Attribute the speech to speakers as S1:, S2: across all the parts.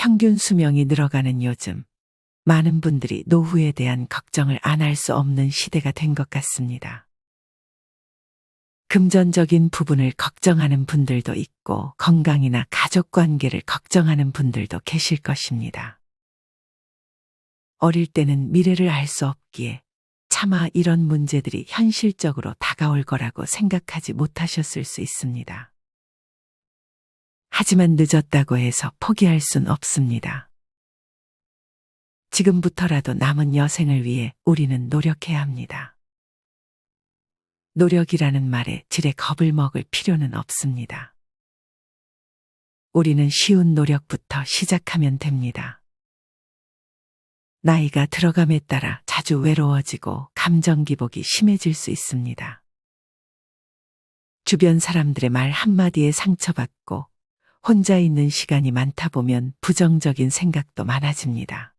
S1: 평균 수명이 늘어가는 요즘, 많은 분들이 노후에 대한 걱정을 안 할 수 없는 시대가 된 것 같습니다. 금전적인 부분을 걱정하는 분들도 있고 건강이나 가족 관계를 걱정하는 분들도 계실 것입니다. 어릴 때는 미래를 알 수 없기에 차마 이런 문제들이 현실적으로 다가올 거라고 생각하지 못하셨을 수 있습니다. 하지만 늦었다고 해서 포기할 순 없습니다. 지금부터라도 남은 여생을 위해 우리는 노력해야 합니다. 노력이라는 말에 지레 겁을 먹을 필요는 없습니다. 우리는 쉬운 노력부터 시작하면 됩니다. 나이가 들어감에 따라 자주 외로워지고 감정 기복이 심해질 수 있습니다. 주변 사람들의 말 한마디에 상처받고 혼자 있는 시간이 많다 보면 부정적인 생각도 많아집니다.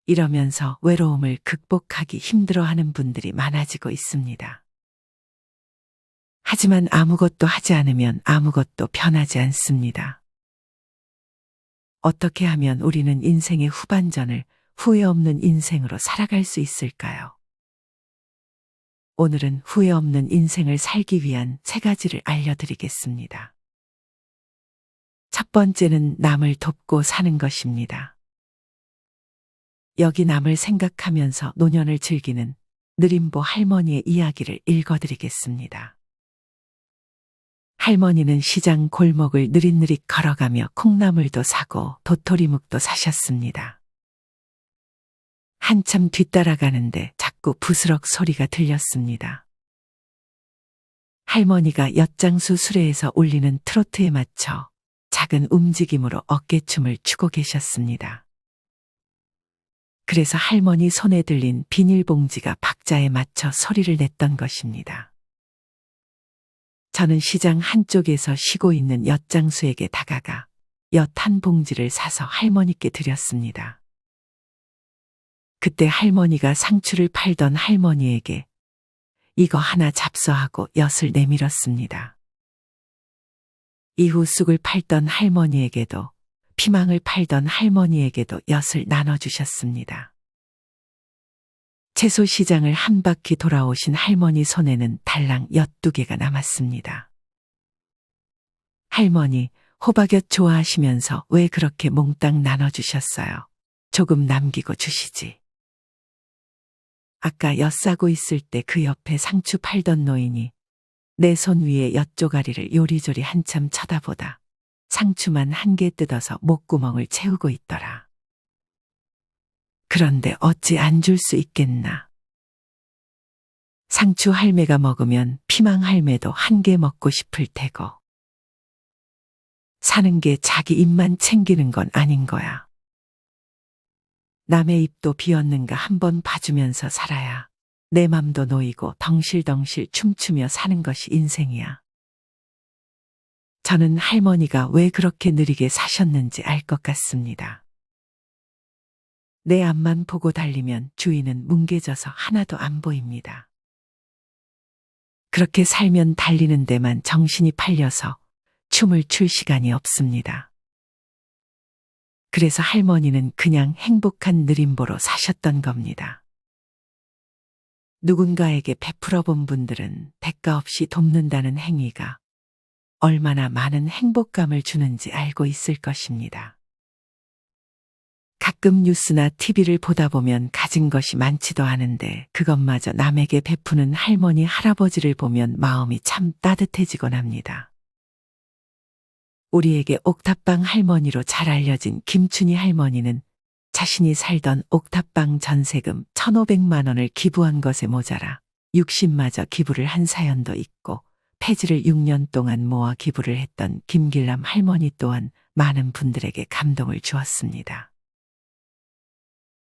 S1: 이러면서 외로움을 극복하기 힘들어하는 분들이 많아지고 있습니다. 하지만 아무것도 하지 않으면 아무것도 변하지 않습니다. 어떻게 하면 우리는 인생의 후반전을 후회 없는 인생으로 살아갈 수 있을까요? 오늘은 후회 없는 인생을 살기 위한 3가지를 알려드리겠습니다. 첫 번째는 남을 돕고 사는 것입니다. 여기 남을 생각하면서 노년을 즐기는 느림보 할머니의 이야기를 읽어드리겠습니다. 할머니는 시장 골목을 느릿느릿 걸어가며 콩나물도 사고 도토리묵도 사셨습니다. 한참 뒤따라가는데 자꾸 부스럭 소리가 들렸습니다. 할머니가 엿장수 수레에서 울리는 트로트에 맞춰 작은 움직임으로 어깨춤을 추고 계셨습니다. 그래서 할머니 손에 들린 비닐봉지가 박자에 맞춰 소리를 냈던 것입니다. 저는 시장 한쪽에서 쉬고 있는 엿장수에게 다가가 엿 한 봉지를 사서 할머니께 드렸습니다. 그때 할머니가 상추를 팔던 할머니에게 이거 하나 잡숴하고 엿을 내밀었습니다. 이후 쑥을 팔던 할머니에게도 피망을 팔던 할머니에게도 엿을 나눠주셨습니다. 채소 시장을 한 바퀴 돌아오신 할머니 손에는 달랑 엿 2개가 남았습니다. 할머니, 호박엿 좋아하시면서 왜 그렇게 몽땅 나눠주셨어요? 조금 남기고 주시지. 아까 엿 싸고 있을 때 그 옆에 상추 팔던 노인이 내 손 위에 엿 조가리를 요리조리 한참 쳐다보다 상추만 1개 뜯어서 목구멍을 채우고 있더라. 그런데 어찌 안 줄 수 있겠나. 상추 할매가 먹으면 피망 할매도 1개 먹고 싶을 테고. 사는 게 자기 입만 챙기는 건 아닌 거야. 남의 입도 비었는가 한번 봐주면서 살아야 내 맘도 놓이고 덩실덩실 춤추며 사는 것이 인생이야. 저는 할머니가 왜 그렇게 느리게 사셨는지 알 것 같습니다. 내 앞만 보고 달리면 주위는 뭉개져서 하나도 안 보입니다. 그렇게 살면 달리는 데만 정신이 팔려서 춤을 출 시간이 없습니다. 그래서 할머니는 그냥 행복한 느림보로 사셨던 겁니다. 누군가에게 베풀어 본 분들은 대가 없이 돕는다는 행위가 얼마나 많은 행복감을 주는지 알고 있을 것입니다. 가끔 뉴스나 TV를 보다 보면 가진 것이 많지도 않은데 그것마저 남에게 베푸는 할머니, 할아버지를 보면 마음이 참 따뜻해지곤 합니다. 우리에게 옥탑방 할머니로 잘 알려진 김춘희 할머니는 자신이 살던 옥탑방 전세금 1,500만 원을 기부한 것에 모자라 60마저 기부를 한 사연도 있고 폐지를 6년 동안 모아 기부를 했던 김길남 할머니 또한 많은 분들에게 감동을 주었습니다.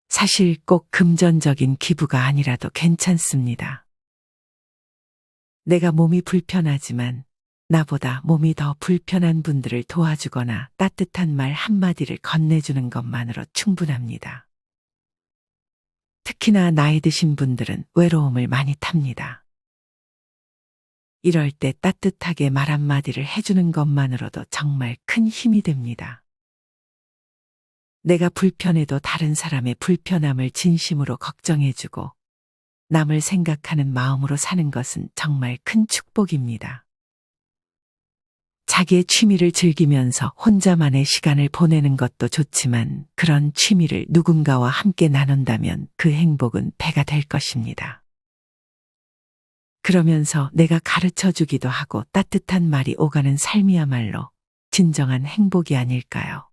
S1: 사실 꼭 금전적인 기부가 아니라도 괜찮습니다. 내가 몸이 불편하지만 나보다 몸이 더 불편한 분들을 도와주거나 따뜻한 말 한마디를 건네주는 것만으로 충분합니다. 특히나 나이 드신 분들은 외로움을 많이 탑니다. 이럴 때 따뜻하게 말 한마디를 해주는 것만으로도 정말 큰 힘이 됩니다. 내가 불편해도 다른 사람의 불편함을 진심으로 걱정해주고 남을 생각하는 마음으로 사는 것은 정말 큰 축복입니다. 자기의 취미를 즐기면서 혼자만의 시간을 보내는 것도 좋지만 그런 취미를 누군가와 함께 나눈다면 그 행복은 배가 될 것입니다. 그러면서 내가 가르쳐 주기도 하고 따뜻한 말이 오가는 삶이야말로 진정한 행복이 아닐까요?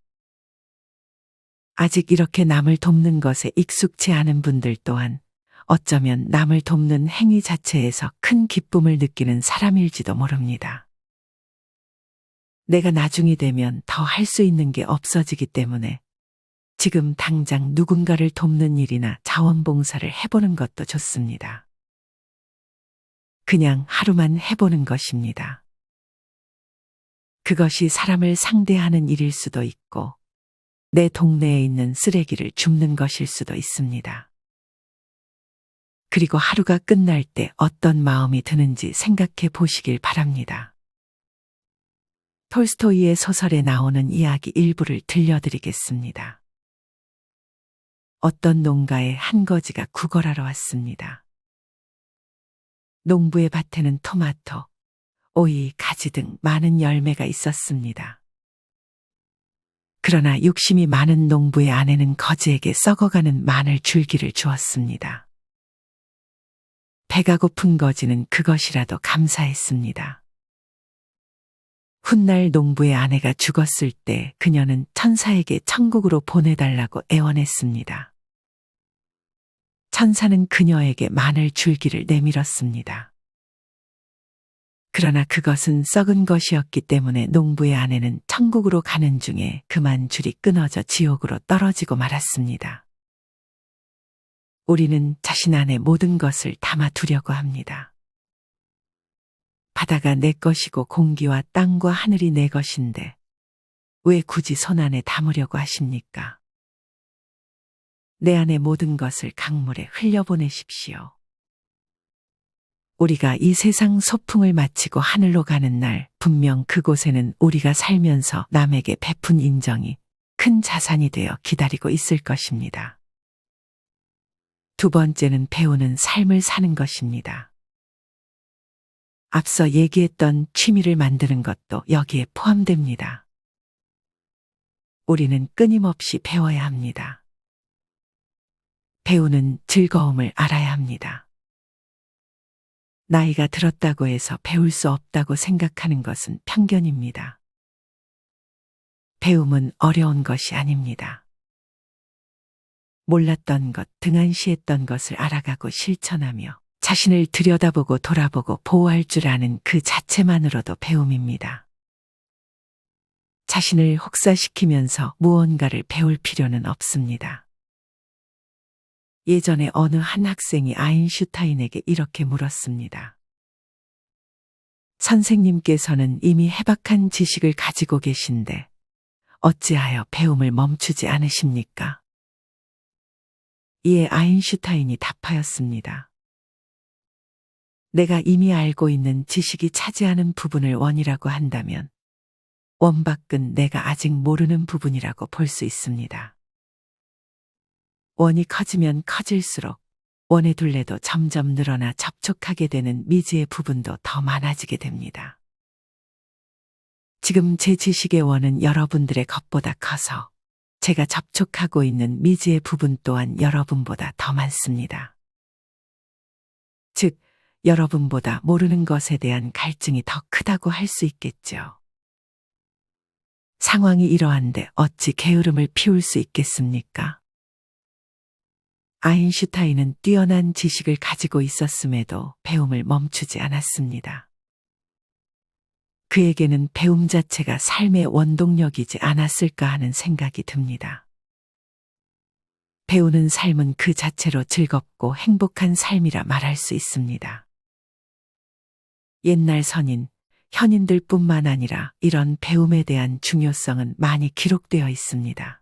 S1: 아직 이렇게 남을 돕는 것에 익숙치 않은 분들 또한 어쩌면 남을 돕는 행위 자체에서 큰 기쁨을 느끼는 사람일지도 모릅니다. 내가 나중이 되면 더 할 수 있는 게 없어지기 때문에 지금 당장 누군가를 돕는 일이나 자원봉사를 해보는 것도 좋습니다. 그냥 하루만 해보는 것입니다. 그것이 사람을 상대하는 일일 수도 있고 내 동네에 있는 쓰레기를 줍는 것일 수도 있습니다. 그리고 하루가 끝날 때 어떤 마음이 드는지 생각해 보시길 바랍니다. 톨스토이의 소설에 나오는 이야기 일부를 들려드리겠습니다. 어떤 농가에 한 거지가 구걸하러 왔습니다. 농부의 밭에는 토마토, 오이, 가지 등 많은 열매가 있었습니다. 그러나 욕심이 많은 농부의 아내는 거지에게 썩어가는 마늘 줄기를 주었습니다. 배가 고픈 거지는 그것이라도 감사했습니다. 훗날 농부의 아내가 죽었을 때 그녀는 천사에게 천국으로 보내달라고 애원했습니다. 천사는 그녀에게 마늘 줄기를 내밀었습니다. 그러나 그것은 썩은 것이었기 때문에 농부의 아내는 천국으로 가는 중에 그만 줄이 끊어져 지옥으로 떨어지고 말았습니다. 우리는 자신 안에 모든 것을 담아두려고 합니다. 바다가 내 것이고 공기와 땅과 하늘이 내 것인데 왜 굳이 손 안에 담으려고 하십니까? 내 안의 모든 것을 강물에 흘려보내십시오. 우리가 이 세상 소풍을 마치고 하늘로 가는 날 분명 그곳에는 우리가 살면서 남에게 베푼 인정이 큰 자산이 되어 기다리고 있을 것입니다. 두 번째는 배우는 삶을 사는 것입니다. 앞서 얘기했던 취미를 만드는 것도 여기에 포함됩니다. 우리는 끊임없이 배워야 합니다. 배우는 즐거움을 알아야 합니다. 나이가 들었다고 해서 배울 수 없다고 생각하는 것은 편견입니다. 배움은 어려운 것이 아닙니다. 몰랐던 것, 등한시했던 것을 알아가고 실천하며 자신을 들여다보고 돌아보고 보호할 줄 아는 그 자체만으로도 배움입니다. 자신을 혹사시키면서 무언가를 배울 필요는 없습니다. 예전에 어느 한 학생이 아인슈타인에게 이렇게 물었습니다. 선생님께서는 이미 해박한 지식을 가지고 계신데 어찌하여 배움을 멈추지 않으십니까? 이에 아인슈타인이 답하였습니다. 내가 이미 알고 있는 지식이 차지하는 부분을 원이라고 한다면 원밖은 내가 아직 모르는 부분이라고 볼 수 있습니다. 원이 커지면 커질수록 원의 둘레도 점점 늘어나 접촉하게 되는 미지의 부분도 더 많아지게 됩니다. 지금 제 지식의 원은 여러분들의 것보다 커서 제가 접촉하고 있는 미지의 부분 또한 여러분보다 더 많습니다. 즉, 여러분보다 모르는 것에 대한 갈증이 더 크다고 할 수 있겠죠. 상황이 이러한데 어찌 게으름을 피울 수 있겠습니까? 아인슈타인은 뛰어난 지식을 가지고 있었음에도 배움을 멈추지 않았습니다. 그에게는 배움 자체가 삶의 원동력이지 않았을까 하는 생각이 듭니다. 배우는 삶은 그 자체로 즐겁고 행복한 삶이라 말할 수 있습니다. 옛날 선인, 현인들 뿐만 아니라 이런 배움에 대한 중요성은 많이 기록되어 있습니다.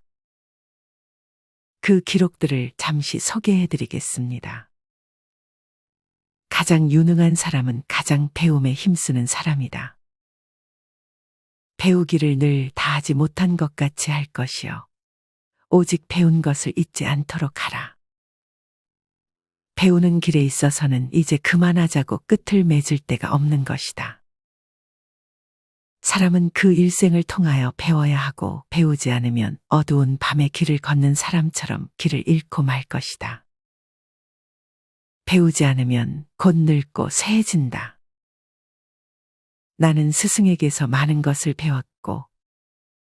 S1: 그 기록들을 잠시 소개해 드리겠습니다. 가장 유능한 사람은 가장 배움에 힘쓰는 사람이다. 배우기를 늘 다하지 못한 것 같이 할 것이요. 오직 배운 것을 잊지 않도록 하라. 배우는 길에 있어서는 이제 그만하자고 끝을 맺을 데가 없는 것이다. 사람은 그 일생을 통하여 배워야 하고 배우지 않으면 어두운 밤의 길을 걷는 사람처럼 길을 잃고 말 것이다. 배우지 않으면 곧 늙고 쇠해진다. 나는 스승에게서 많은 것을 배웠고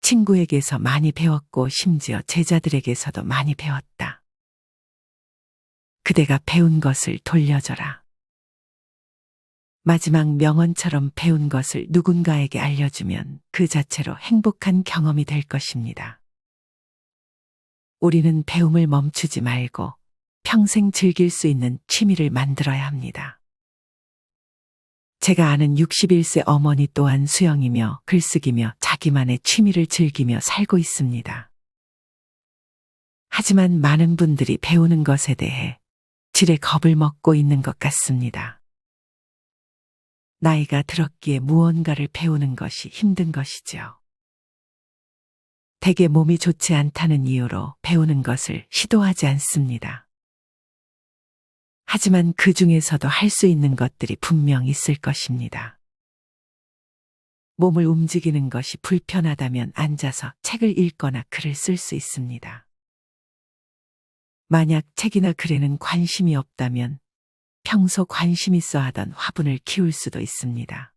S1: 친구에게서 많이 배웠고 심지어 제자들에게서도 많이 배웠다. 그대가 배운 것을 돌려줘라. 마지막 명언처럼 배운 것을 누군가에게 알려주면 그 자체로 행복한 경험이 될 것입니다. 우리는 배움을 멈추지 말고 평생 즐길 수 있는 취미를 만들어야 합니다. 제가 아는 61세 어머니 또한 수영이며 글쓰기며 자기만의 취미를 즐기며 살고 있습니다. 하지만 많은 분들이 배우는 것에 대해 지레 겁을 먹고 있는 것 같습니다. 나이가 들었기에 무언가를 배우는 것이 힘든 것이죠. 대개 몸이 좋지 않다는 이유로 배우는 것을 시도하지 않습니다. 하지만 그 중에서도 할 수 있는 것들이 분명 있을 것입니다. 몸을 움직이는 것이 불편하다면 앉아서 책을 읽거나 글을 쓸 수 있습니다. 만약 책이나 글에는 관심이 없다면 평소 관심 있어 하던 화분을 키울 수도 있습니다.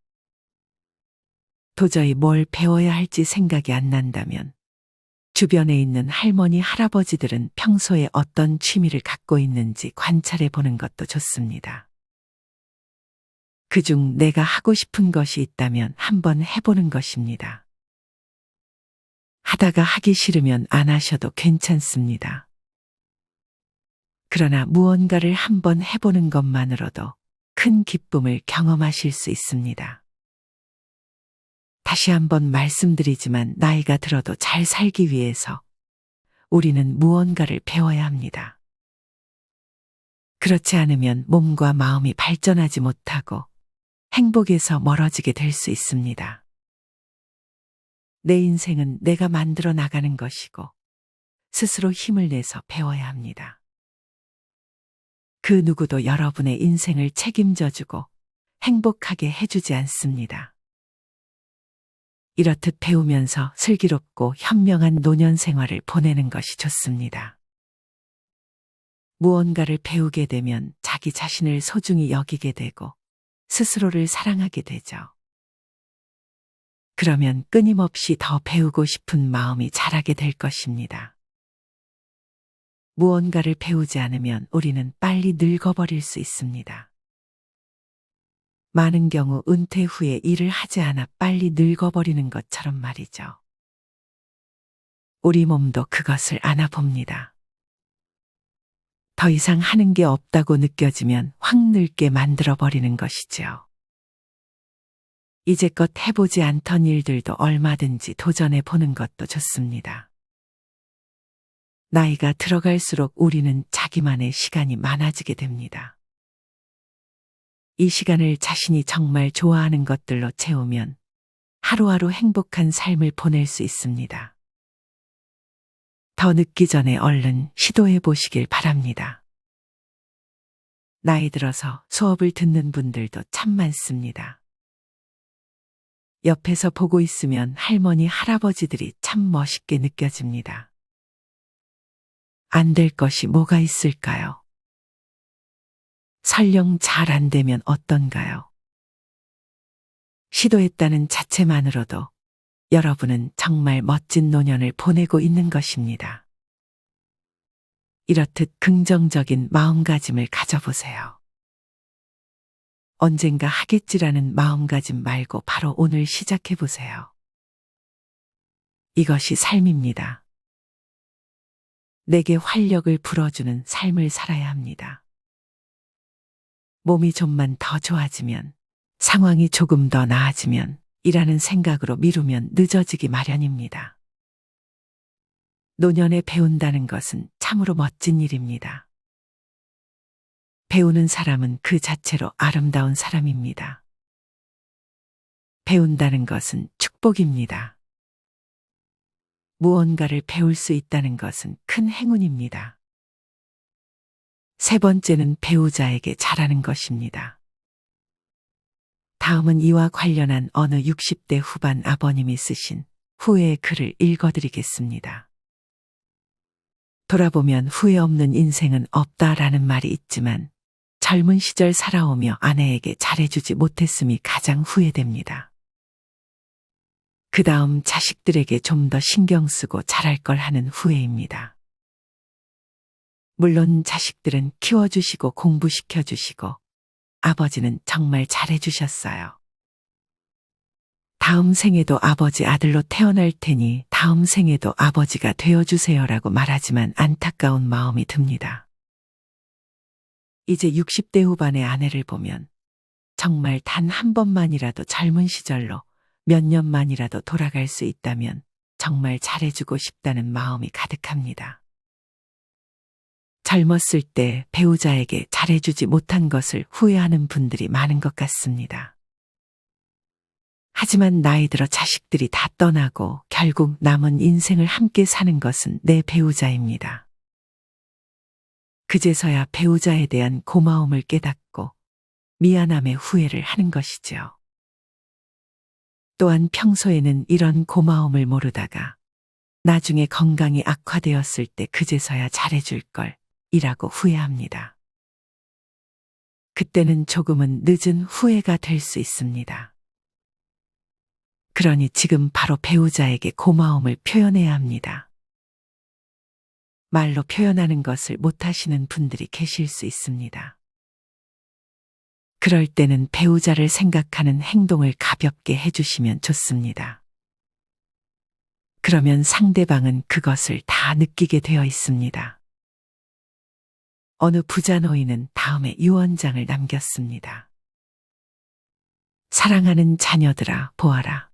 S1: 도저히 뭘 배워야 할지 생각이 안 난다면 주변에 있는 할머니, 할아버지들은 평소에 어떤 취미를 갖고 있는지 관찰해 보는 것도 좋습니다. 그중 내가 하고 싶은 것이 있다면 한번 해보는 것입니다. 하다가 하기 싫으면 안 하셔도 괜찮습니다. 그러나 무언가를 한번 해보는 것만으로도 큰 기쁨을 경험하실 수 있습니다. 다시 한번 말씀드리지만 나이가 들어도 잘 살기 위해서 우리는 무언가를 배워야 합니다. 그렇지 않으면 몸과 마음이 발전하지 못하고 행복에서 멀어지게 될 수 있습니다. 내 인생은 내가 만들어 나가는 것이고 스스로 힘을 내서 배워야 합니다. 그 누구도 여러분의 인생을 책임져주고 행복하게 해주지 않습니다. 이렇듯 배우면서 슬기롭고 현명한 노년 생활을 보내는 것이 좋습니다. 무언가를 배우게 되면 자기 자신을 소중히 여기게 되고 스스로를 사랑하게 되죠. 그러면 끊임없이 더 배우고 싶은 마음이 자라게 될 것입니다. 무언가를 배우지 않으면 우리는 빨리 늙어버릴 수 있습니다. 많은 경우 은퇴 후에 일을 하지 않아 빨리 늙어버리는 것처럼 말이죠. 우리 몸도 그것을 안아봅니다. 더 이상 하는 게 없다고 느껴지면 확 늙게 만들어버리는 것이죠. 이제껏 해보지 않던 일들도 얼마든지 도전해 보는 것도 좋습니다. 나이가 들어갈수록 우리는 자기만의 시간이 많아지게 됩니다. 이 시간을 자신이 정말 좋아하는 것들로 채우면 하루하루 행복한 삶을 보낼 수 있습니다. 더 늦기 전에 얼른 시도해 보시길 바랍니다. 나이 들어서 수업을 듣는 분들도 참 많습니다. 옆에서 보고 있으면 할머니, 할아버지들이 참 멋있게 느껴집니다. 안 될 것이 뭐가 있을까요? 설령 잘 안 되면 어떤가요? 시도했다는 자체만으로도 여러분은 정말 멋진 노년을 보내고 있는 것입니다. 이렇듯 긍정적인 마음가짐을 가져보세요. 언젠가 하겠지라는 마음가짐 말고 바로 오늘 시작해보세요. 이것이 삶입니다. 내게 활력을 불어주는 삶을 살아야 합니다. 몸이 좀만 더 좋아지면, 상황이 조금 더 나아지면, 이라는 생각으로 미루면 늦어지기 마련입니다. 노년에 배운다는 것은 참으로 멋진 일입니다. 배우는 사람은 그 자체로 아름다운 사람입니다. 배운다는 것은 축복입니다. 무언가를 배울 수 있다는 것은 큰 행운입니다. 세 번째는 배우자에게 잘하는 것입니다. 다음은 이와 관련한 어느 60대 후반 아버님이 쓰신 후회의 글을 읽어드리겠습니다. 돌아보면 후회 없는 인생은 없다라는 말이 있지만 젊은 시절 살아오며 아내에게 잘해주지 못했음이 가장 후회됩니다. 그 다음 자식들에게 좀 더 신경 쓰고 잘할 걸 하는 후회입니다. 물론 자식들은 키워주시고 공부시켜주시고 아버지는 정말 잘해주셨어요. 다음 생에도 아버지 아들로 태어날 테니 다음 생에도 아버지가 되어주세요라고 말하지만 안타까운 마음이 듭니다. 이제 60대 후반의 아내를 보면 정말 단 한 번만이라도 젊은 시절로 몇 년만이라도 돌아갈 수 있다면 정말 잘해주고 싶다는 마음이 가득합니다. 젊었을 때 배우자에게 잘해주지 못한 것을 후회하는 분들이 많은 것 같습니다. 하지만 나이 들어 자식들이 다 떠나고 결국 남은 인생을 함께 사는 것은 내 배우자입니다. 그제서야 배우자에 대한 고마움을 깨닫고 미안함의 후회를 하는 것이죠. 또한 평소에는 이런 고마움을 모르다가 나중에 건강이 악화되었을 때 그제서야 잘해줄 걸 이라고 후회합니다. 그때는 조금은 늦은 후회가 될 수 있습니다. 그러니 지금 바로 배우자에게 고마움을 표현해야 합니다. 말로 표현하는 것을 못하시는 분들이 계실 수 있습니다. 그럴 때는 배우자를 생각하는 행동을 가볍게 해주시면 좋습니다. 그러면 상대방은 그것을 다 느끼게 되어 있습니다. 어느 부자 노인은 다음에 유언장을 남겼습니다. 사랑하는 자녀들아, 보아라.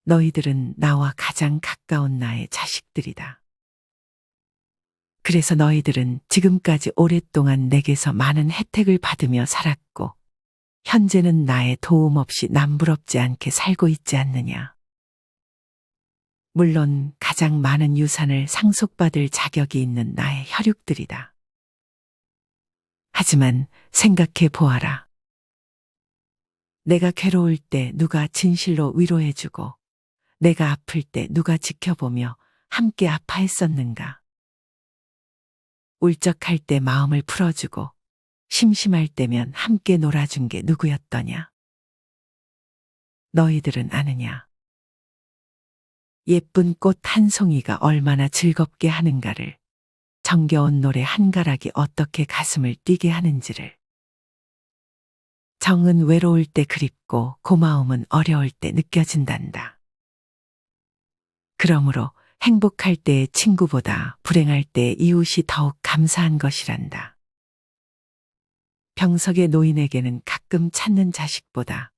S1: 너희들은 나와 가장 가까운 나의 자식들이다. 그래서 너희들은 지금까지 오랫동안 내게서 많은 혜택을 받으며 살았고, 현재는 나의 도움 없이 남부럽지 않게 살고 있지 않느냐. 물론 가장 많은 유산을 상속받을 자격이 있는 나의 혈육들이다. 하지만 생각해 보아라. 내가 괴로울 때 누가 진실로 위로해주고, 내가 아플 때 누가 지켜보며 함께 아파했었는가. 울적할 때 마음을 풀어주고, 심심할 때면 함께 놀아준 게 누구였더냐. 너희들은 아느냐. 예쁜 꽃 한 송이가 얼마나 즐겁게 하는가를, 정겨운 노래 한 가락이 어떻게 가슴을 뛰게 하는지를. 정은 외로울 때 그립고 고마움은 어려울 때 느껴진단다. 그러므로 행복할 때의 친구보다 불행할 때의 이웃이 더욱 감사한 것이란다. 병석의 노인에게는 가끔 찾는 자식보다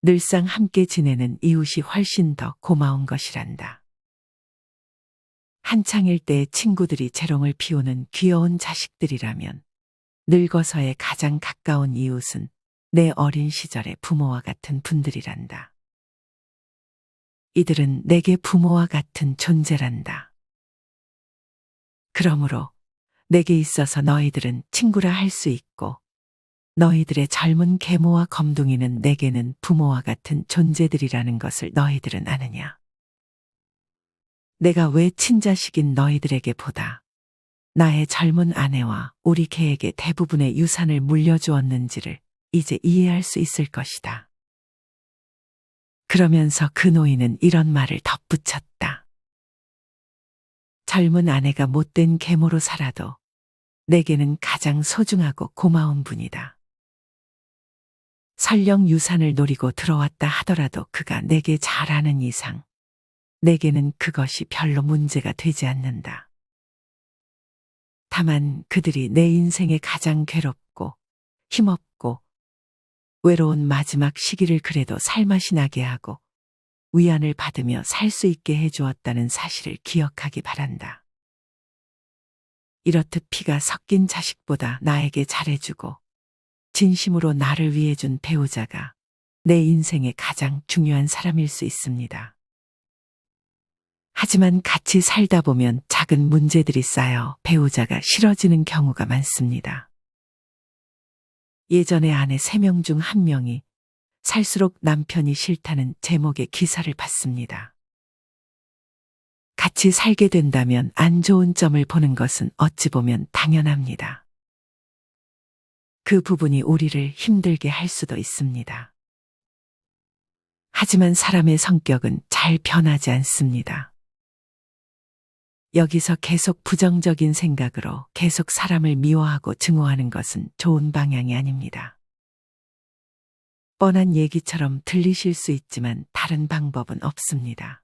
S1: 늘상 함께 지내는 이웃이 훨씬 더 고마운 것이란다. 한창일 때의 친구들이 재롱을 피우는 귀여운 자식들이라면 늙어서의 가장 가까운 이웃은 내 어린 시절의 부모와 같은 분들이란다. 이들은 내게 부모와 같은 존재란다. 그러므로 내게 있어서 너희들은 친구라 할 수 있고, 너희들의 젊은 계모와 검둥이는 내게는 부모와 같은 존재들이라는 것을 너희들은 아느냐. 내가 왜 친자식인 너희들에게 보다 나의 젊은 아내와 우리 개에게 대부분의 유산을 물려주었는지를 이제 이해할 수 있을 것이다. 그러면서 그 노인은 이런 말을 덧붙였다. 젊은 아내가 못된 계모로 살아도 내게는 가장 소중하고 고마운 분이다. 설령 유산을 노리고 들어왔다 하더라도 그가 내게 잘하는 이상 내게는 그것이 별로 문제가 되지 않는다. 다만 그들이 내 인생에 가장 괴롭고 힘없고 외로운 마지막 시기를 그래도 살맛이 나게 하고 위안을 받으며 살 수 있게 해주었다는 사실을 기억하기 바란다. 이렇듯 피가 섞인 자식보다 나에게 잘해주고 진심으로 나를 위해 준 배우자가 내 인생의 가장 중요한 사람일 수 있습니다. 하지만 같이 살다 보면 작은 문제들이 쌓여 배우자가 싫어지는 경우가 많습니다. 예전에 아내 3명 중 1명이 살수록 남편이 싫다는 제목의 기사를 봤습니다. 같이 살게 된다면 안 좋은 점을 보는 것은 어찌 보면 당연합니다. 그 부분이 우리를 힘들게 할 수도 있습니다. 하지만 사람의 성격은 잘 변하지 않습니다. 여기서 계속 부정적인 생각으로 계속 사람을 미워하고 증오하는 것은 좋은 방향이 아닙니다. 뻔한 얘기처럼 들리실 수 있지만 다른 방법은 없습니다.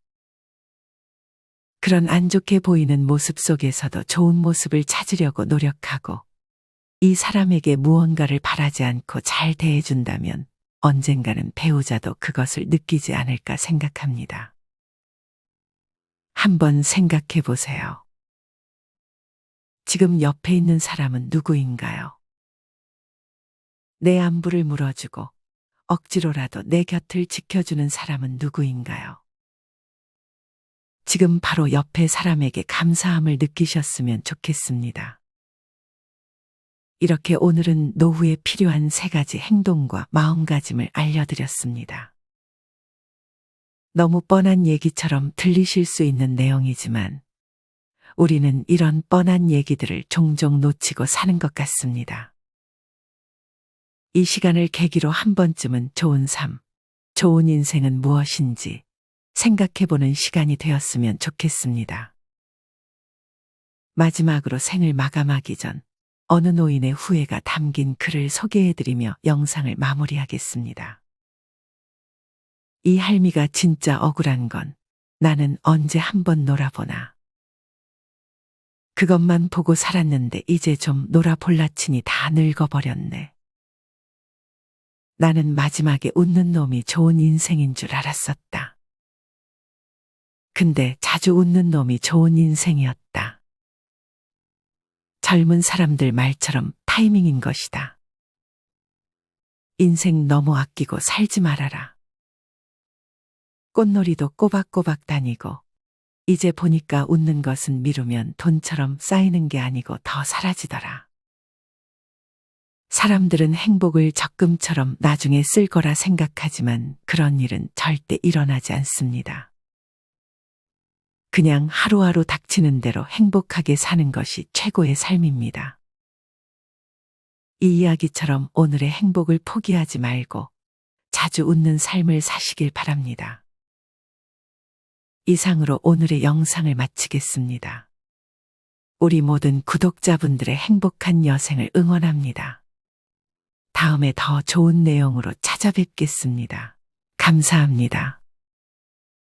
S1: 그런 안 좋게 보이는 모습 속에서도 좋은 모습을 찾으려고 노력하고 이 사람에게 무언가를 바라지 않고 잘 대해준다면 언젠가는 배우자도 그것을 느끼지 않을까 생각합니다. 한번 생각해 보세요. 지금 옆에 있는 사람은 누구인가요? 내 안부를 물어주고 억지로라도 내 곁을 지켜주는 사람은 누구인가요? 지금 바로 옆에 사람에게 감사함을 느끼셨으면 좋겠습니다. 이렇게 오늘은 노후에 필요한 3가지 행동과 마음가짐을 알려드렸습니다. 너무 뻔한 얘기처럼 들리실 수 있는 내용이지만 우리는 이런 뻔한 얘기들을 종종 놓치고 사는 것 같습니다. 이 시간을 계기로 한 번쯤은 좋은 삶, 좋은 인생은 무엇인지 생각해보는 시간이 되었으면 좋겠습니다. 마지막으로 생을 마감하기 전 어느 노인의 후회가 담긴 글을 소개해드리며 영상을 마무리하겠습니다. 이 할미가 진짜 억울한 건 나는 언제 한번 놀아보나. 그것만 보고 살았는데 이제 좀 놀아볼라치니 다 늙어버렸네. 나는 마지막에 웃는 놈이 좋은 인생인 줄 알았었다. 근데 자주 웃는 놈이 좋은 인생이었다. 젊은 사람들 말처럼 타이밍인 것이다. 인생 너무 아끼고 살지 말아라. 꽃놀이도 꼬박꼬박 다니고 이제 보니까 웃는 것은 미루면 돈처럼 쌓이는 게 아니고 더 사라지더라. 사람들은 행복을 적금처럼 나중에 쓸 거라 생각하지만 그런 일은 절대 일어나지 않습니다. 그냥 하루하루 닥치는 대로 행복하게 사는 것이 최고의 삶입니다. 이 이야기처럼 오늘의 행복을 포기하지 말고 자주 웃는 삶을 사시길 바랍니다. 이상으로 오늘의 영상을 마치겠습니다. 우리 모든 구독자분들의 행복한 여생을 응원합니다. 다음에 더 좋은 내용으로 찾아뵙겠습니다. 감사합니다.